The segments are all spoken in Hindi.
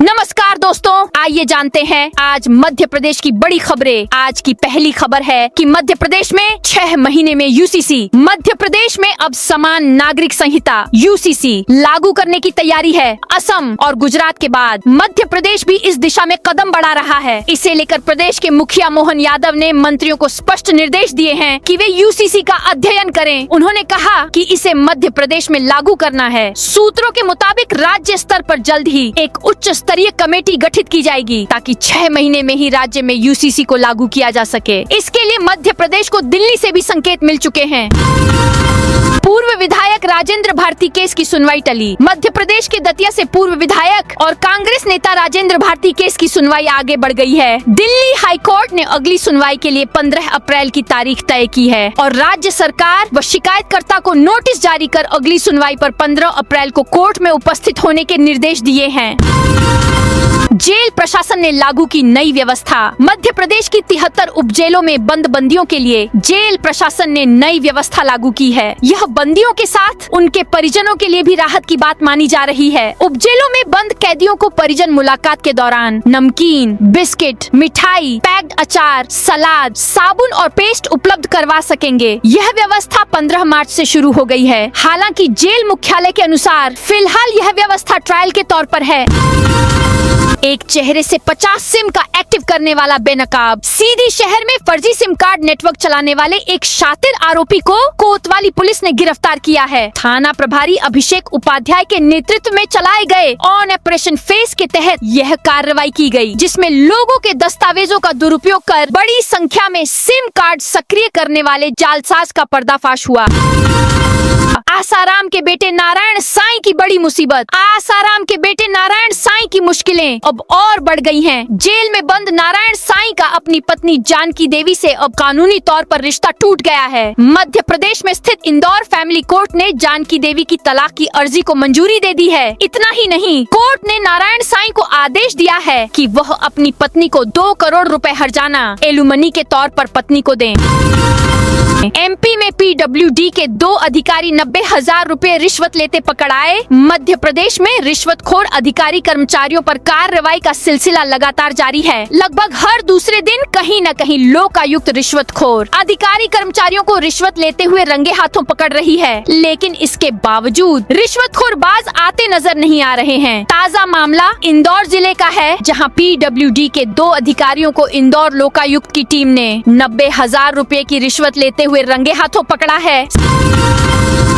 नमस्कार दोस्तों, आइए जानते हैं आज मध्य प्रदेश की बड़ी खबरें। आज की पहली खबर है कि मध्य प्रदेश में 6 महीने में यूसीसी। मध्य प्रदेश में अब समान नागरिक संहिता यूसीसी लागू करने की तैयारी है। असम और गुजरात के बाद मध्य प्रदेश भी इस दिशा में कदम बढ़ा रहा है। इसे लेकर प्रदेश के मुखिया मोहन यादव ने मंत्रियों को स्पष्ट निर्देश दिए हैं कि वे यूसीसी का अध्ययन करें। उन्होंने कहा कि इसे मध्य प्रदेश में लागू करना है। सूत्रों के मुताबिक राज्य स्तर पर जल्द ही एक उच्च स्तरीय कमेटी गठित की जाएगी ताकि 6 महीने में ही राज्य में यूसीसी को लागू किया जा सके। इसके लिए मध्य प्रदेश को दिल्ली से भी संकेत मिल चुके हैं। पूर्व विधायक राजेंद्र भारती केस की सुनवाई टली। मध्य प्रदेश के दतिया से पूर्व विधायक और कांग्रेस नेता राजेंद्र भारती केस की सुनवाई आगे बढ़ गई है। दिल्ली हाई कोर्ट ने अगली सुनवाई के लिए 15 अप्रैल की तारीख तय की है और राज्य सरकार व शिकायतकर्ता को नोटिस जारी कर अगली सुनवाई पर 15 अप्रैल को कोर्ट में उपस्थित होने के निर्देश दिए हैं। जेल प्रशासन ने लागू की नई व्यवस्था। मध्य प्रदेश की 73 उपजेलों में बंद बंदियों के लिए जेल प्रशासन ने नई व्यवस्था लागू की है। यह बंदियों के साथ उनके परिजनों के लिए भी राहत की बात मानी जा रही है। उपजेलों में बंद कैदियों को परिजन मुलाकात के दौरान नमकीन, बिस्किट, मिठाई, पैक्ड अचार, सलाद, साबुन और पेस्ट उपलब्ध करवा सकेंगे। यह व्यवस्था 15 मार्च से शुरू हो गई है। हालांकि जेल मुख्यालय के अनुसार फिलहाल यह व्यवस्था ट्रायल के तौर पर है। एक चेहरे से 50 सिम का एक्टिव करने वाला बेनकाब सीधी शहर में फर्जी सिम कार्ड नेटवर्क चलाने वाले एक शातिर आरोपी को कोतवाली पुलिस ने गिरफ्तार किया है। थाना प्रभारी अभिषेक उपाध्याय के नेतृत्व में चलाए गए ऑन ऑपरेशन फेस के तहत यह कार्रवाई की गई, जिसमें लोगों के दस्तावेजों का दुरुपयोग कर बड़ी संख्या में सिम कार्ड सक्रिय करने वाले जालसाज का पर्दाफाश हुआ। आसाराम के बेटे नारायण साईं की बड़ी मुसीबत। आसाराम के बेटे नारायण साईं की मुश्किलें अब और बढ़ गई हैं। जेल में बंद नारायण साईं का अपनी पत्नी जानकी देवी से अब कानूनी तौर पर रिश्ता टूट गया है। मध्य प्रदेश में स्थित इंदौर फैमिली कोर्ट ने जानकी देवी की तलाक की अर्जी को मंजूरी दे दी है। इतना ही नहीं, कोर्ट ने नारायण साईं को आदेश दिया है कि वह अपनी पत्नी को 2 करोड़ रुपए हर्जाना एलुमनी के तौर पर पत्नी को दें। एमपी में पीडब्ल्यूडी के 2 अधिकारी 90,000 रुपए रिश्वत लेते पकड़ाए। मध्य प्रदेश में रिश्वतखोर अधिकारी कर्मचारियों पर कार्रवाई का सिलसिला लगातार जारी है। लगभग हर दूसरे दिन कहीं न कहीं लोकायुक्त रिश्वतखोर अधिकारी कर्मचारियों को रिश्वत लेते हुए रंगे हाथों पकड़ रही है, लेकिन इसके बावजूद रिश्वतखोर बाज आते नजर नहीं आ रहे हैं। ताज़ा मामला इंदौर जिले का है, जहां पीडब्ल्यूडी के 2 अधिकारियों को इंदौर लोकायुक्त की टीम ने 90,000 रुपए की रिश्वत लेते हुए रंगे हाथों पकड़ा है।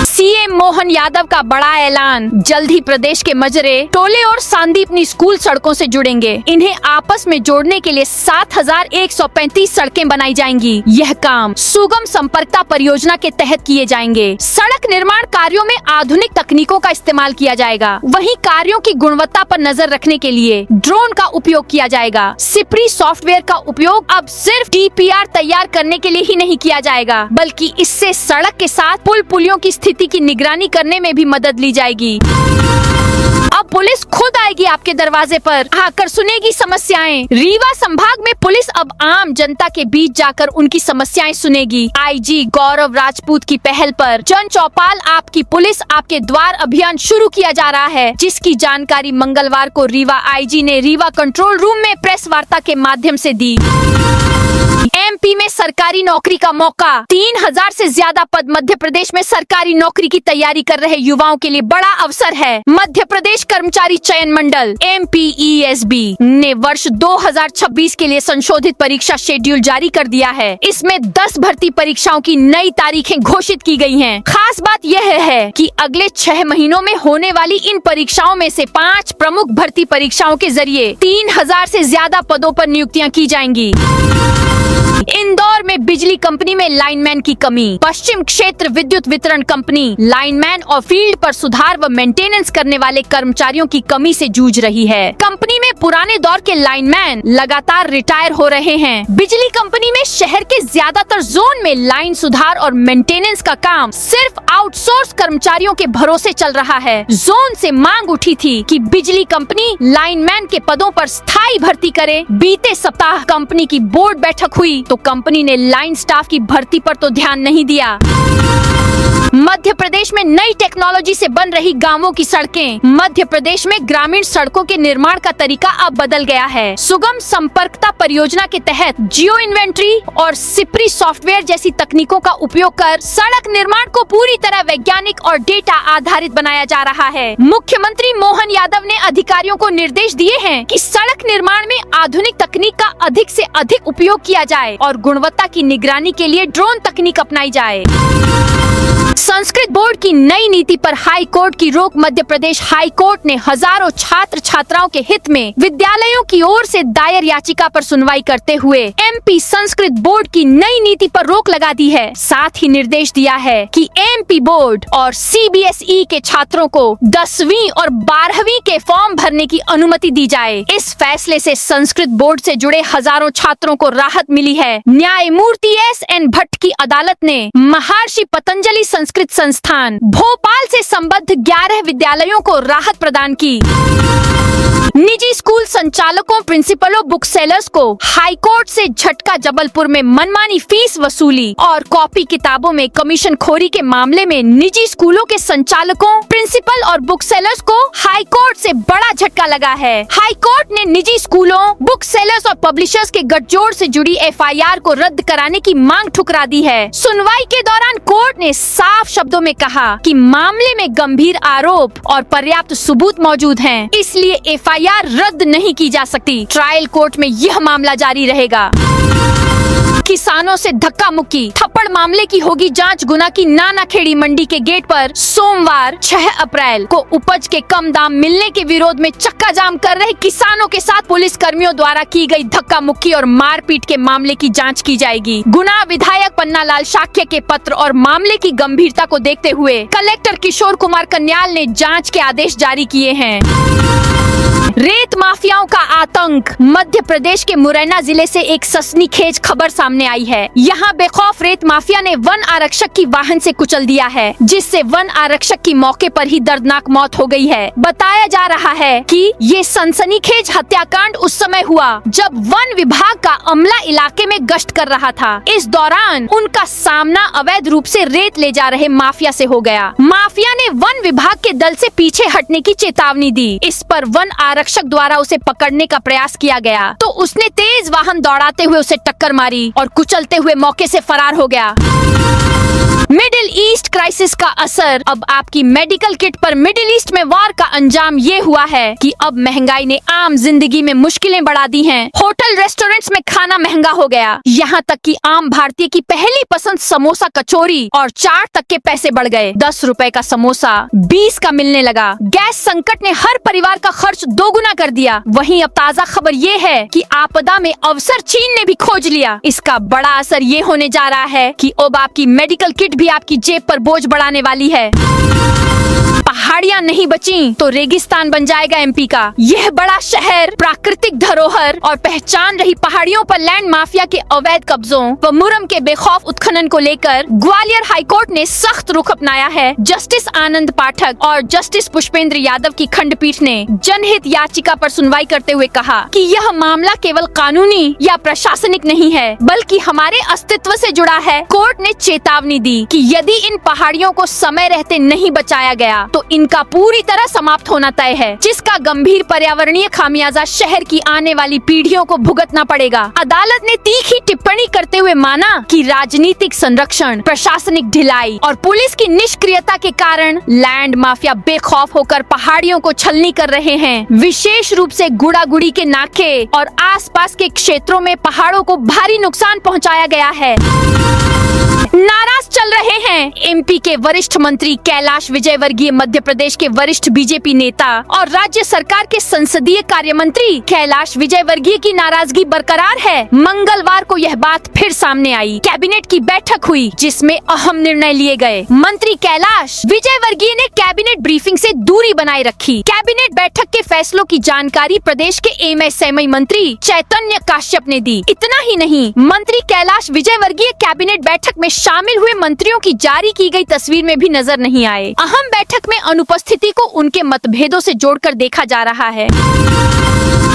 सीएम मोहन यादव का बड़ा ऐलान। जल्द ही प्रदेश के मजरे, टोले और सांदीपनी स्कूल सड़कों से जुड़ेंगे। इन्हें आपस में जोड़ने के लिए 7,135 सड़कें बनाई जाएंगी। यह काम सुगम संपर्कता परियोजना के तहत किए जाएंगे। सड़क निर्माण कार्यों में आधुनिक तकनीकों का इस्तेमाल किया जाएगा। वहीं कार्यों की गुणवत्ता पर नजर रखने के लिए ड्रोन का उपयोग किया जाएगा। सिप्री सॉफ्टवेयर का उपयोग अब सिर्फ डीपीआर तैयार करने के लिए ही नहीं किया जाएगा, बल्कि इससे सड़क के साथ पुल पुलियों की स्थिति की निगरानी करने में भी मदद ली जाएगी। अब पुलिस खुद आएगी आपके दरवाजे पर, आकर सुनेगी समस्याएं। रीवा संभाग में पुलिस अब आम जनता के बीच जाकर उनकी समस्याएं सुनेगी। आईजी गौरव राजपूत की पहल पर जन चौपाल आपकी पुलिस आपके द्वार अभियान शुरू किया जा रहा है, जिसकी जानकारी मंगलवार को रीवा आईजी ने रीवा कंट्रोल रूम में प्रेस वार्ता के माध्यम से दी। एमपी में सरकारी नौकरी का मौका। 3,000 से ज्यादा पद मध्य प्रदेश में सरकारी नौकरी की तैयारी कर रहे युवाओं के लिए बड़ा अवसर है। मध्य प्रदेश कर्मचारी चयन मंडल MPESB ने वर्ष 2026 के लिए संशोधित परीक्षा शेड्यूल जारी कर दिया है। इसमें 10 भर्ती परीक्षाओं की नई तारीखें घोषित की गई हैं। खास बात यह है कि अगले 6 महीनों में होने वाली इन परीक्षाओं में से 5 प्रमुख भर्ती परीक्षाओं के जरिए 3,000 से ज्यादा पदों पर नियुक्तियां की जाएंगी। इंदौर में बिजली कंपनी में लाइनमैन की कमी। पश्चिम क्षेत्र विद्युत वितरण कंपनी लाइनमैन और फील्ड पर सुधार व मेंटेनेंस करने वाले कर्मचारियों की कमी से जूझ रही है। कंपनी में पुराने दौर के लाइनमैन लगातार रिटायर हो रहे हैं। बिजली कंपनी में शहर के ज्यादातर जोन में लाइन सुधार और मेंटेनेंस का काम सिर्फ आउटसोर्स कर्मचारियों के भरोसे चल रहा है। जोन से मांग उठी थी कि बिजली कंपनी लाइनमैन के पदों पर स्थायी भर्ती करे। बीते सप्ताह कंपनी की बोर्ड बैठक हुई तो कंपनी ने लाइन स्टाफ की भर्ती पर तो ध्यान नहीं दिया। मध्य प्रदेश में नई टेक्नोलॉजी से बन रही गांवों की सड़कें। मध्य प्रदेश में ग्रामीण सड़कों के निर्माण का तरीका अब बदल गया है। सुगम संपर्कता परियोजना के तहत जियो इन्वेंट्री और सिपरी सॉफ्टवेयर जैसी तकनीकों का उपयोग कर सड़क निर्माण को पूरी तरह वैज्ञानिक और डेटा आधारित बनाया जा रहा है। मुख्यमंत्री मोहन यादव ने अधिकारियों को निर्देश दिए हैं कि सड़क निर्माण में आधुनिक तकनीक का अधिक से अधिक उपयोग किया जाए और गुणवत्ता की निगरानी के लिए ड्रोन तकनीक अपनाई जाए। संस्कृत बोर्ड की नई नीति पर हाई कोर्ट की रोक। मध्य प्रदेश हाई कोर्ट ने हजारों छात्र छात्राओं के हित में विद्यालयों की ओर से दायर याचिका पर सुनवाई करते हुए एमपी संस्कृत बोर्ड की नई नीति पर रोक लगा दी है। साथ ही निर्देश दिया है कि एमपी बोर्ड और सीबीएसई के छात्रों को 10वीं और 12वीं के फॉर्म भरने की अनुमति दी जाए। इस फैसले से संस्कृत बोर्ड से जुड़े हजारों छात्रों को राहत मिली है। न्यायमूर्ति एस.एन. भट्ट की अदालत ने महर्षि पतंजलि संस्कृत संस्थान भोपाल से संबद्ध 11 विद्यालयों को राहत प्रदान की। निजी स्कूल संचालकों, प्रिंसिपलों, बुक सेलर्स को हाई कोर्ट से झटका। जबलपुर में मनमानी फीस वसूली और कॉपी किताबों में कमीशन खोरी के मामले में निजी स्कूलों के संचालकों, प्रिंसिपल और बुक सेलर्स को हाई कोर्ट से बड़ा झटका लगा है। हाई कोर्ट ने निजी स्कूलों, बुक सेलर्स और पब्लिशर्स के गठजोड़ से जुड़ी एफआईआर को रद्द कराने की मांग ठुकरा दी है। सुनवाई के दौरान कोर्ट ने साफ शब्दों में कहा कि मामले में गंभीर आरोप और पर्याप्त सबूत मौजूद हैं, इसलिए एफआईआर रद्द नहीं की जा सकती। ट्रायल कोर्ट में यह मामला जारी रहेगा। किसानों से धक्का मुक्की, थप्पड़ मामले की होगी जांच। गुना की नानाखेड़ी मंडी के गेट पर सोमवार 6 अप्रैल को उपज के कम दाम मिलने के विरोध में चक्का जाम कर रहे किसानों के साथ पुलिस कर्मियों द्वारा की गई धक्का मुक्की और मारपीट के मामले की जांच की जाएगी। गुना विधायक पन्नालाल शाक्य के पत्र और मामले की गंभीरता को देखते हुए कलेक्टर किशोर कुमार कन्याल ने जाँच के आदेश जारी किए हैं। रेत माफियाओं का आतंक। मध्य प्रदेश के मुरैना जिले से एक सनसनीखेज खबर सामने आई है। यहाँ बेखौफ रेत माफिया ने वन आरक्षक की वाहन से कुचल दिया है, जिससे वन आरक्षक की मौके पर ही दर्दनाक मौत हो गई है। बताया जा रहा है कि ये सनसनीखेज हत्याकांड उस समय हुआ जब वन विभाग का अमला इलाके में गश्त कर रहा था। इस दौरान उनका सामना अवैध रूप से रेत ले जा रहे माफिया से हो गया। माफिया ने वन विभाग के दल से पीछे हटने की चेतावनी दी। इस पर वन आरक्षक द्वारा उसे पकड़ने का प्रयास किया गया तो उसने तेज वाहन दौड़ाते हुए उसे टक्कर मारी और कुचलते हुए मौके से फरार हो गया। मिडिल ईस्ट क्राइसिस का असर अब आपकी मेडिकल किट पर। मिडिल ईस्ट में वार का अंजाम ये हुआ है कि अब महंगाई ने आम जिंदगी में मुश्किलें बढ़ा दी हैं। होटल रेस्टोरेंट्स में खाना महंगा हो गया, यहाँ तक कि आम भारतीय की पहली पसंद समोसा, कचौरी और चाट तक के पैसे बढ़ गए। 10 रुपए का समोसा 20 का मिलने लगा। गैस संकट ने हर परिवार का खर्च दोगुना कर दिया। वहीं अब ताजा खबर ये है कि आपदा में अवसर चीन ने भी खोज लिया। इसका बड़ा असर ये होने जा रहा है कि अब आपकी मेडिकल किट भी आपकी जेब पर बोझ बढ़ाने वाली है। पहाड़ियां नहीं बची तो रेगिस्तान बन जाएगा एमपी का। यह बड़ा शहर प्राकृतिक धरोहर और पहचान रही पहाड़ियों पर लैंड माफिया के अवैध कब्जों व मुरम के बेखौफ उत्खनन को लेकर ग्वालियर हाईकोर्ट ने सख्त रुख अपनाया है। जस्टिस आनंद पाठक और जस्टिस पुष्पेंद्र यादव की खंडपीठ ने जनहित याचिका पर सुनवाई करते हुए कहा कि यह मामला केवल कानूनी या प्रशासनिक नहीं है, बल्कि हमारे अस्तित्व से जुड़ा है। कोर्ट ने चेतावनी दी कि यदि इन पहाड़ियों को समय रहते नहीं बचाया गया तो इनका पूरी तरह समाप्त होना तय है, जिसका गंभीर पर्यावरणीय खामियाजा शहर की आने वाली पीढ़ियों को भुगतना पड़ेगा। अदालत ने तीखी टिप्पणी करते हुए माना कि राजनीतिक संरक्षण, प्रशासनिक ढिलाई और पुलिस की निष्क्रियता के कारण लैंड माफिया बेखौफ होकर पहाड़ियों को छलनी कर रहे हैं। विशेष रूप से गुड़ागुड़ी के नाके और आसपास के क्षेत्रों में पहाड़ों को भारी नुकसान पहुंचाया गया है। नाराज चल रहे हैं एमपी के वरिष्ठ मंत्री कैलाश कैलाश विजयवर्गीय मध्य प्रदेश के वरिष्ठ बीजेपी नेता और राज्य सरकार के संसदीय कार्य मंत्री कैलाश विजयवर्गीय की नाराजगी बरकरार है। मंगलवार को यह बात फिर सामने आई। कैबिनेट की बैठक हुई जिसमें अहम निर्णय लिए गए। मंत्री कैलाश विजयवर्गीय ने कैबिनेट ब्रीफिंग से दूरी बनाए रखी। कैबिनेट बैठक के फैसलों की जानकारी प्रदेश के एमएसएमई मंत्री चैतन्य काश्यप ने दी। इतना ही नहीं, मंत्री कैलाश विजयवर्गीय कैबिनेट बैठक में शामिल हुए मंत्रियों की जारी की गई तस्वीर में भी नजर नहीं आए। अहम बैठक में अनुपस्थिति को उनके मतभेदों से जोड़कर देखा जा रहा है।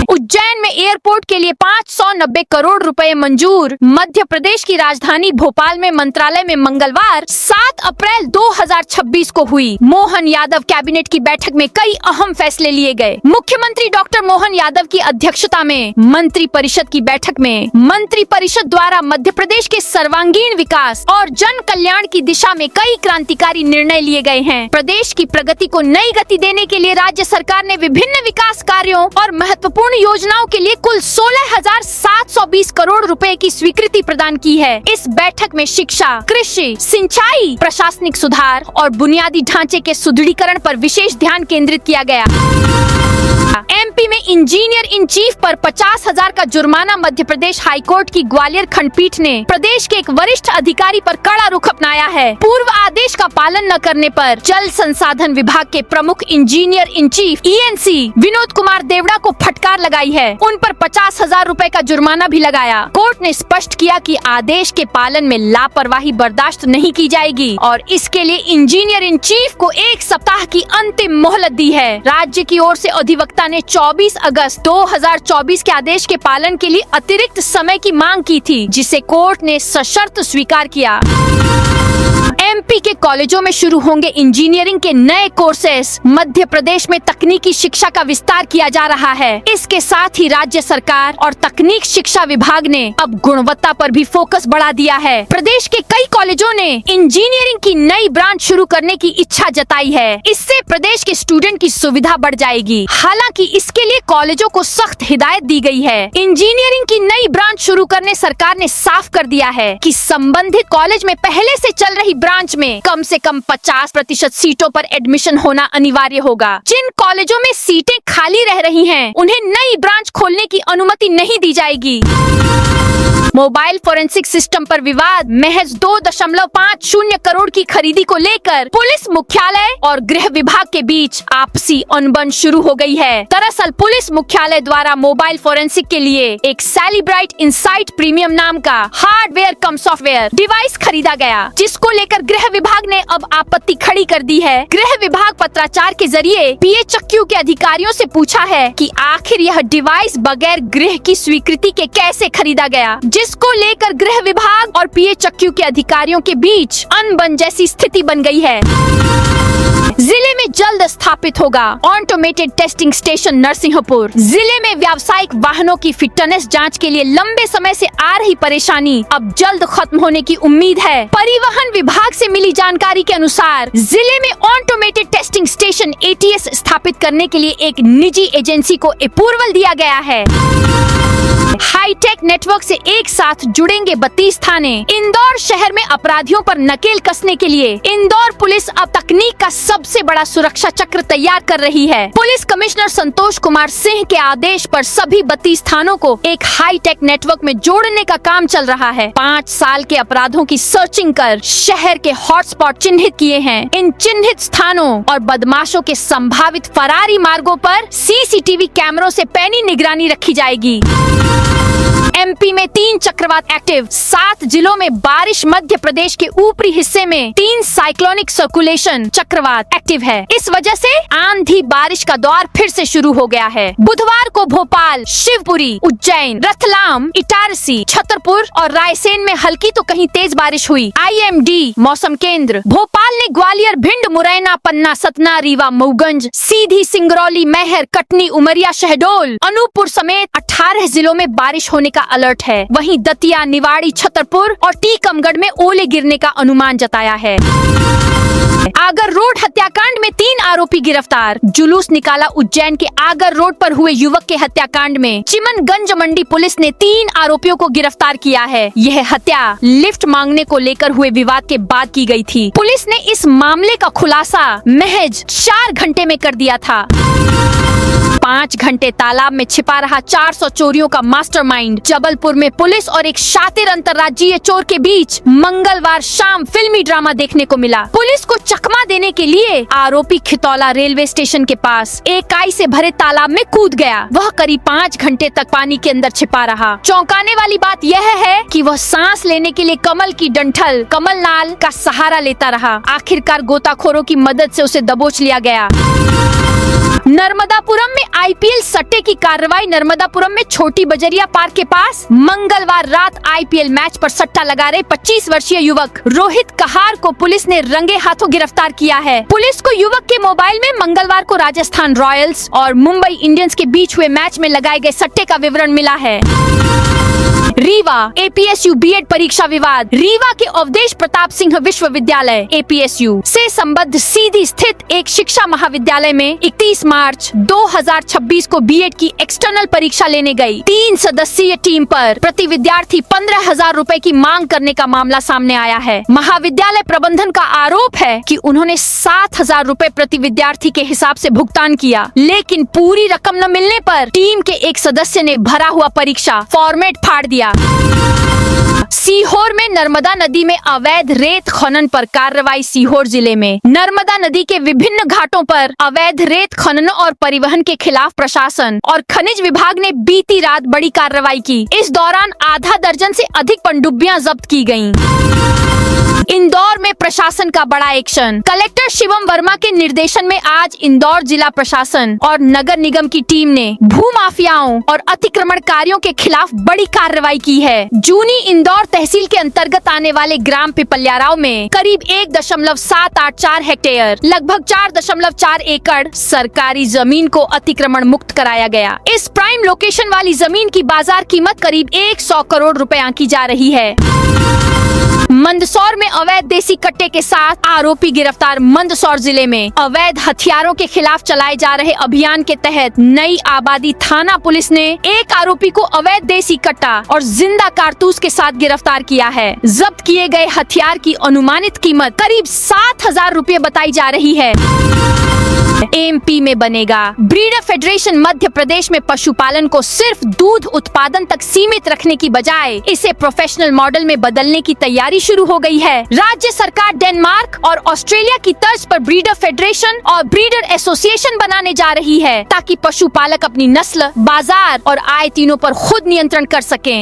उज्जैन में एयरपोर्ट के लिए 590 करोड़ रुपए मंजूर। मध्य प्रदेश की राजधानी भोपाल में मंत्रालय में मंगलवार 7 अप्रैल 2026 को हुई मोहन यादव कैबिनेट की बैठक में कई अहम फैसले लिए गए। मुख्यमंत्री डॉक्टर मोहन यादव की अध्यक्षता में मंत्री परिषद की बैठक में मंत्री परिषद द्वारा मध्य प्रदेश के सर्वांगीण विकास और जन कल्याण की दिशा में कई क्रांतिकारी निर्णय लिए गए हैं। प्रदेश की प्रगति को नई गति देने के लिए राज्य सरकार ने विभिन्न विकास कार्यों और महत्वपूर्ण योजनाओं के लिए कुल 16,720 करोड़ रुपए की स्वीकृति प्रदान की है। इस बैठक में शिक्षा, कृषि, सिंचाई, प्रशासनिक सुधार और बुनियादी ढांचे के सुदृढ़ीकरण पर विशेष ध्यान केंद्रित किया गया। एमपी में इंजीनियर इन चीफ पर 50,000 का जुर्माना। मध्य प्रदेश हाईकोर्ट की ग्वालियर खंडपीठ ने प्रदेश के एक वरिष्ठ अधिकारी पर कड़ा रुख अपनाया है। पूर्व आदेश का पालन न करने पर जल संसाधन विभाग के प्रमुख engineer in chief ENC Vinod Kumar Devda को फटकार लगाई है। उन पर 50,000 रुपए का जुर्माना भी लगाया। कोर्ट ने स्पष्ट किया कि आदेश के पालन में लापरवाही बर्दाश्त नहीं की जाएगी और इसके लिए इंजीनियर इन चीफ को 1 सप्ताह की अंतिम मोहलत दी है। राज्य की ओर से अधिवक्ता ने 24 अगस्त 2024 के आदेश के पालन के लिए अतिरिक्त समय की मांग की थी, जिसे कोर्ट ने सशर्त स्वीकार किया। एमपी के कॉलेजों में शुरू होंगे इंजीनियरिंग के नए कोर्सेस। मध्य प्रदेश में तकनीकी शिक्षा का विस्तार किया जा रहा है। इसके साथ ही राज्य सरकार और तकनीक शिक्षा विभाग ने अब गुणवत्ता पर भी फोकस बढ़ा दिया है। प्रदेश के कई कॉलेजों ने इंजीनियरिंग की नई ब्रांच शुरू करने की इच्छा जताई है। इससे प्रदेश के स्टूडेंट की सुविधा बढ़ जाएगी। हालांकि इसके लिए कॉलेजों को सख्त हिदायत दी गई है। इंजीनियरिंग की नई ब्रांच शुरू करने सरकार ने साफ कर दिया है कि संबंधित कॉलेज में पहले से चल रही ब्रांच में कम से कम 50% सीटों पर एडमिशन होना अनिवार्य होगा। जिन कॉलेजों में सीटें खाली रह रही हैं, उन्हें नई ब्रांच खोलने की अनुमति नहीं दी जाएगी। मोबाइल फोरेंसिक सिस्टम पर विवाद। महज 2.50 करोड़ की खरीदी को लेकर पुलिस मुख्यालय और गृह विभाग के बीच आपसी अनबन शुरू हो गई है। दरअसल पुलिस मुख्यालय द्वारा मोबाइल फोरेंसिक के लिए एक सेलिब्राइट इनसाइट प्रीमियम नाम का हार्डवेयर कम सॉफ्टवेयर डिवाइस खरीदा गया, जिसको लेकर गृह विभाग ने अब आपत्ति खड़ी कर दी है। गृह विभाग पत्राचार के जरिए पीएचक्यू के अधिकारियों से पूछा है कि आखिर यह डिवाइस बगैर गृह की स्वीकृति के कैसे खरीदा गया, जिसको लेकर गृह विभाग और पीएचक्यू के अधिकारियों के बीच अनबन जैसी स्थिति बन गई है। जिले में जल्द स्थापित होगा ऑटोमेटेड टेस्टिंग स्टेशन नरसिंहपुर। जिले में व्यावसायिक वाहनों की फिटनेस जांच के लिए लंबे समय से आ रही परेशानी अब जल्द खत्म होने की उम्मीद है। परिवहन विभाग से मिली जानकारी के अनुसार जिले में ऑटोमेटेड टेस्टिंग स्टेशन एटीएस स्थापित करने के लिए एक निजी एजेंसी को अप्रूवल दिया गया है। हाईटेक नेटवर्क से एक साथ जुड़ेंगे 32 थाने। इंदौर शहर में अपराधियों पर नकेल कसने के लिए इंदौर पुलिस अब तकनीक का सबसे बड़ा सुरक्षा चक्र तैयार कर रही है। पुलिस कमिश्नर संतोष कुमार सिंह के आदेश पर सभी 32 थानों को एक हाईटेक नेटवर्क में जोड़ने का काम चल रहा है। 5 साल के अपराधों की सर्चिंग कर शहर के हॉटस्पॉट चिन्हित किए हैं। इन चिन्हित स्थानों और बदमाशों के संभावित फरारी मार्गों पर सीसीटीवी कैमरों से पैनी निगरानी रखी जाएगी। एमपी में 3 चक्रवात एक्टिव। 7 जिलों में बारिश। मध्य प्रदेश के ऊपरी हिस्से में 3 साइक्लोनिक सर्कुलेशन चक्रवात एक्टिव है। इस वजह से आंधी बारिश का दौर फिर से शुरू हो गया है। बुधवार को भोपाल, शिवपुरी, उज्जैन, रतलाम, इटारसी, छतरपुर और रायसेन में हल्की तो कहीं तेज बारिश हुई। आईएमडी मौसम केंद्र भोपाल ने ग्वालियर, भिंड, मुरैना, पन्ना, सतना, रीवा, मऊगंज, सीधी, सिंगरौली, मैहर, कटनी, उमरिया, शहडोल, अनूपपुर समेत 18 जिलों में बारिश होने का अलर्ट है। वहीं दतिया, निवाड़ी, छतरपुर और टीकमगढ़ में ओले गिरने का अनुमान जताया है। आगर रोड हत्याकांड में 3 आरोपी गिरफ्तार। जुलूस निकाला उज्जैन के आगर रोड पर हुए युवक के हत्याकांड में चिमनगंज मंडी पुलिस ने 3 आरोपियों को गिरफ्तार किया है। यह हत्या लिफ्ट मांगने को लेकर हुए विवाद के बाद की गई थी। पुलिस ने इस मामले का खुलासा महज 4 घंटे में कर दिया था। 5 घंटे तालाब में छिपा रहा 400 चोरियों का मास्टरमाइंड। जबलपुर में पुलिस और एक शातिर अंतर्राज्यीय चोर के बीच मंगलवार शाम फिल्मी ड्रामा देखने को मिला। पुलिस को चकमा देने के लिए आरोपी खितौला रेलवे स्टेशन के पास एक काई से भरे तालाब में कूद गया। वह करीब 5 घंटे तक पानी के अंदर छिपा रहा। चौंकाने वाली बात यह है कि वह सांस लेने के लिए कमल की डंठल कमलनाल का सहारा लेता रहा। आखिरकार गोताखोरों की मदद से उसे दबोच लिया गया। नर्मदापुरम में आईपीएल सट्टे की कार्रवाई। नर्मदापुरम में छोटी बजरिया पार्क के पास मंगलवार रात आईपीएल मैच पर सट्टा लगा रहे 25 वर्षीय युवक रोहित कहार को पुलिस ने रंगे हाथों गिरफ्तार किया है। पुलिस को युवक के मोबाइल में मंगलवार को राजस्थान रॉयल्स और मुंबई इंडियंस के बीच हुए मैच में लगाए गए सट्टे का विवरण मिला है। रीवा एपीएसयू बीएड परीक्षा विवाद। रीवा के अवधेश प्रताप सिंह विश्वविद्यालय एपीएसयू से संबद्ध सीधी स्थित एक शिक्षा महाविद्यालय में 31 मार्च 2026 को बीएड की एक्सटर्नल परीक्षा लेने गई 3 सदस्यीय टीम पर प्रति विद्यार्थी 15,000 रुपए की मांग करने का मामला सामने आया है। महाविद्यालय प्रबंधन का आरोप है कि उन्होंने 7,000 रुपए प्रति विद्यार्थी के हिसाब से भुगतान किया, लेकिन पूरी रकम न मिलने पर टीम के एक सदस्य ने भरा हुआ परीक्षा फॉर्मेट फाड़ दिया। सीहोर में नर्मदा नदी में अवैध रेत खनन पर कार्रवाई। सीहोर जिले में नर्मदा नदी के विभिन्न घाटों पर अवैध रेत खनन और परिवहन के खिलाफ प्रशासन और खनिज विभाग ने बीती रात बड़ी कार्रवाई की। इस दौरान आधा दर्जन से अधिक पनडुब्बियां जब्त की गयीं। इंदौर में प्रशासन का बड़ा एक्शन। कलेक्टर शिवम वर्मा के निर्देशन में आज इंदौर जिला प्रशासन और नगर निगम की टीम ने भूमाफियाओं और अतिक्रमणकारियों के खिलाफ बड़ी कार्रवाई की है। जूनी इंदौर तहसील के अंतर्गत आने वाले ग्राम पिपल्याराव में करीब 1.784 हेक्टेयर लगभग 4.4 एकड़ सरकारी जमीन को अतिक्रमण मुक्त कराया गया। इस प्राइम लोकेशन वाली जमीन की बाजार कीमत करीब 100 करोड़ रुपए आंकी जा रही है। मंदसौर में अवैध देसी कट्टे के साथ आरोपी गिरफ्तार। मंदसौर जिले में अवैध हथियारों के खिलाफ चलाए जा रहे अभियान के तहत नई आबादी थाना पुलिस ने एक आरोपी को अवैध देसी कट्टा और जिंदा कारतूस के साथ गिरफ्तार किया है। जब्त किए गए हथियार की अनुमानित कीमत करीब 7,000 रुपए बताई जा रही है। एमपी में बनेगा ब्रीडर फेडरेशन। मध्य प्रदेश में पशुपालन को सिर्फ दूध उत्पादन तक सीमित रखने की बजाय इसे प्रोफेशनल मॉडल में बदलने की तैयारी शुरू हो गई है। राज्य सरकार डेनमार्क और ऑस्ट्रेलिया की तर्ज पर ब्रीडर फेडरेशन और ब्रीडर एसोसिएशन बनाने जा रही है, ताकि पशुपालक अपनी नस्ल, बाजार और आय तीनों पर खुद नियंत्रण कर सकें।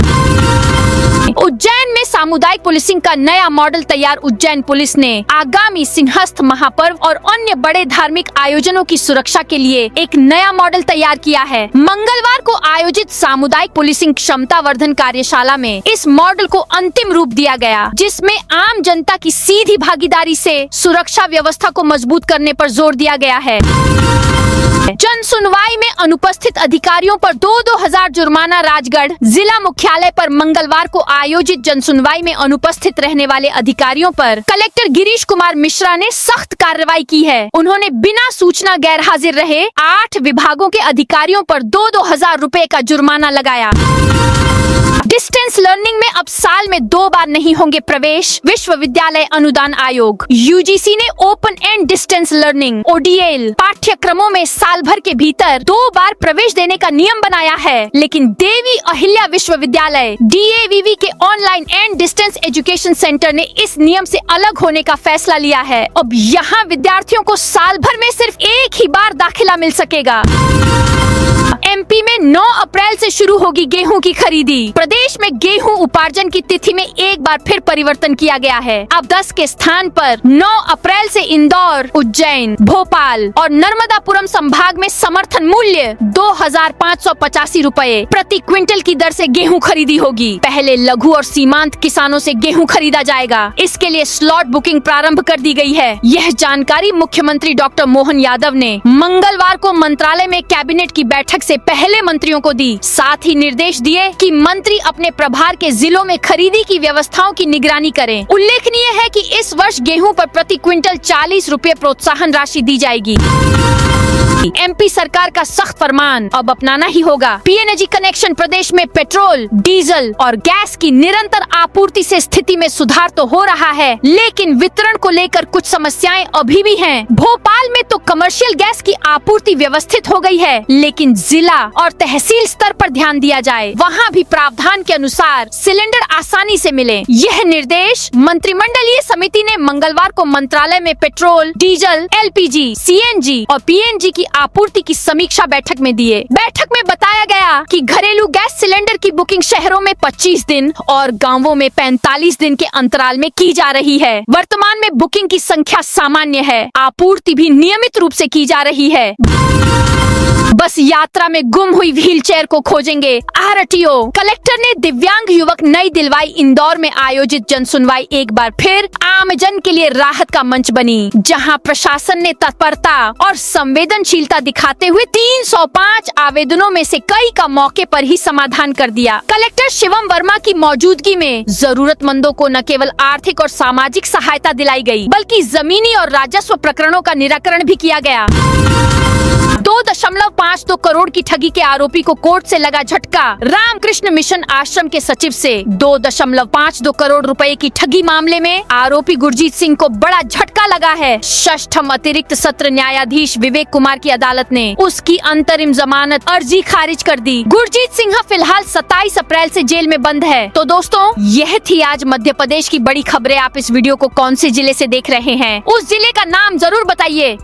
उज्जैन में सामुदायिक पुलिसिंग का नया मॉडल तैयार। उज्जैन पुलिस ने आगामी सिंहस्थ महापर्व और अन्य बड़े धार्मिक आयोजनों की सुरक्षा के लिए एक नया मॉडल तैयार किया है। मंगलवार को आयोजित सामुदायिक पुलिसिंग क्षमता वर्धन कार्यशाला में इस मॉडल को अंतिम रूप दिया गया, जिसमें आम जनता की सीधी भागीदारी से सुरक्षा व्यवस्था को मजबूत करने पर जोर दिया गया है। जन सुनवाई में अनुपस्थित अधिकारियों पर 2-2 हजार जुर्माना। राजगढ़ जिला मुख्यालय पर मंगलवार को आयोजित जन सुनवाई में अनुपस्थित रहने वाले अधिकारियों पर कलेक्टर गिरीश कुमार मिश्रा ने सख्त कार्रवाई की है। उन्होंने बिना सूचना गैर हाजिर रहे 8 विभागों के अधिकारियों पर 2-2 हजार रुपए का जुर्माना लगाया। डिस्टेंस लर्निंग में अब साल में 2 बार नहीं होंगे प्रवेश। विश्वविद्यालय अनुदान आयोग यूजीसी ने open and distance learning ODL पाठ्यक्रमों में साल भर के भीतर 2 बार प्रवेश देने का नियम बनाया है, लेकिन देवी अहिल्या विश्वविद्यालय DAVV के online and distance education centre ने इस नियम से अलग होने का फैसला लिया है। अब यहाँ विद्यार्थियों को साल भर में सिर्फ एक ही बार दाखिला मिल सकेगा। एमपी में 9 अप्रैल से शुरू होगी गेहूं की खरीदी। प्रदेश में गेहूं उपार्जन की तिथि में एक बार फिर परिवर्तन किया गया है। अब 10 के स्थान पर 9 अप्रैल से इंदौर, उज्जैन, भोपाल और नर्मदापुरम संभाग में समर्थन मूल्य 2,585 रुपए प्रति क्विंटल की दर से गेहूं खरीदी होगी। पहले लघु और सीमांत किसानों से गेहूं खरीदा जाएगा। इसके लिए स्लॉट बुकिंग प्रारंभ कर दी गई है। यह जानकारी मुख्यमंत्री डॉक्टर मोहन यादव ने मंगलवार को मंत्रालय में कैबिनेट की बैठक से पहले मंत्रियों को दी। साथ ही निर्देश दिए कि मंत्री अपने प्रभार के जिलों में खरीदी की व्यवस्थाओं की निगरानी करें। उल्लेखनीय है कि इस वर्ष गेहूं पर प्रति क्विंटल 40 रुपए प्रोत्साहन राशि दी जाएगी। एमपी सरकार का सख्त फरमान अब अपनाना ही होगा। पीएनजी कनेक्शन प्रदेश में पेट्रोल, डीजल और गैस की निरंतर आपूर्ति से स्थिति में सुधार तो हो रहा है, लेकिन वितरण को लेकर कुछ समस्याएं अभी भी हैं। भोपाल में तो कमर्शियल गैस की आपूर्ति व्यवस्थित हो गई है, लेकिन जिला और तहसील स्तर पर ध्यान दिया जाए, वहाँ भी प्रावधान के अनुसार सिलेंडर आसानी से मिले। यह निर्देश मंत्रिमंडलीय समिति ने मंगलवार को मंत्रालय में पेट्रोल, डीजल, एलपीजी, सीएनजी और पीएनजी की आपूर्ति की समीक्षा बैठक में दिए। बैठक में बताया गया कि घरेलू गैस सिलेंडर की बुकिंग शहरों में 25 दिन और गांवों में 45 दिन के अंतराल में की जा रही है। वर्तमान में बुकिंग की संख्या सामान्य है, आपूर्ति भी नियमित रूप से की जा रही है। बस यात्रा में गुम हुई व्हीलचेयर को खोजेंगे। आरटीओ कलेक्टर ने दिव्यांग युवक नई दिलवाई इंदौर में आयोजित जनसुनवाई एक बार फिर आमजन के लिए राहत का मंच बनी, जहां प्रशासन ने तत्परता और संवेदनशीलता दिखाते हुए 305 आवेदनों में से कई का मौके पर ही समाधान कर दिया। कलेक्टर शिवम वर्मा की मौजूदगी में जरूरतमंदों को न केवल आर्थिक और सामाजिक सहायता दिलाई गई, बल्कि जमीनी और राजस्व प्रकरणों का निराकरण भी किया गया। 2.52 करोड़ की ठगी के आरोपी को कोर्ट से लगा झटका। रामकृष्ण मिशन आश्रम के सचिव से 2.52 करोड़ रुपए की ठगी मामले में आरोपी गुरजीत सिंह को बड़ा झटका लगा है। षष्ठम अतिरिक्त सत्र न्यायाधीश विवेक कुमार की अदालत ने उसकी अंतरिम जमानत अर्जी खारिज कर दी। गुरजीत सिंह फिलहाल 27 अप्रैल से जेल में बंद है। तो दोस्तों, यह थी आज मध्य प्रदेश की बड़ी खबरें। आप इस वीडियो को कौन से जिले से देख रहे हैं, उस जिले का नाम जरूर बताइए।